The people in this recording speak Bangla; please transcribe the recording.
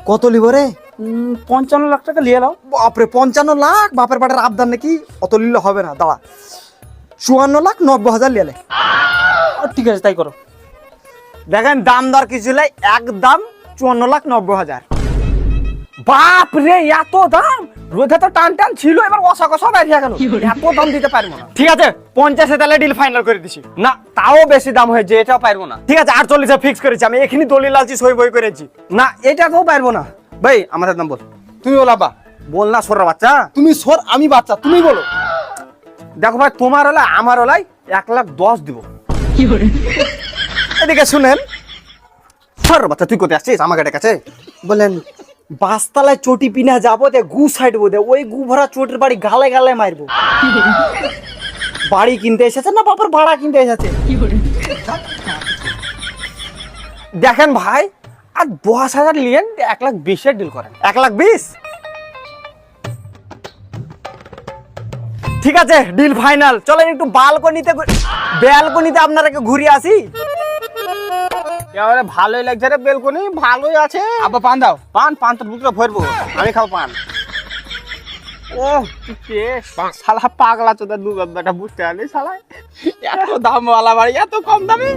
কত লিব রে? 55 লাখ টাকা নিয়ে নাও। বাপরে 55 লাখ, বাপের বাড়ির আবদার নাকি? অত নিলে হবে না, দাঁড়া 54,90,000 লিয়ালে। ঠিক আছে তাই করো। দেখেন দাম দর কিছু নাই, একদম 54,90,000। বাপ রে এত দাম! রোদে তো টান টান ছিল, এবার কষা কষা বাইরে গেল। এত দাম দিতে পারবো না। ঠিক আছে 50-এ তাহলে ডিল ফাইনাল করে দিছি। না তাও বেশি দাম হয়েছে, এটাও পারবো না। ঠিক আছে 48-এ ফিক্স করেছি আমি, এখানে দলিল আলছি সই বই করেছি। না এটা তো পারবো না। ভাই আমাদের দাম বল। তুমি বল আব্বা। বল না সর বাচ্চা। তুমি সর, আমি বাচ্চা, তুমি বলো। দেখো ভাই তোমার হলে আমার হলাই 1,10,000 দিব। এদিকে শুনেন, সর বাচ্চা তুই কোথায় আসছিস আমার গাড়ির কাছে? বলেন বাসতলায় চটি পিনা যাবো, দে গু সাইডবো, দে ওই গু ভরা চটির বাড়ি গালে গালে মারবো। বাড়ি কিনতে এসেছে না বাবার ভাড়া কিনতে এসেছে? দেখেন ভাই আর 10,000 নিয়েন, 1,20,000 ডিল করেন। 1,20,000? ঠিক আছে ডিল ফাইনাল। চলেন একটু ব্যালকনিতে আপনারা ঘুরে আসি। এবারে ভালোই লাগছে রে, বেলকনি ভালোই আছে। আব্বা পান দাও। পান তো বুকটা ভরবো, আমি খাবো পান। ও কি টেস্ট! শালা পাগলা চোদা দুধ বেটা বুঝতে পারলি শালা, এত দাম ওয়ালা বাড়ি এত কম দামে।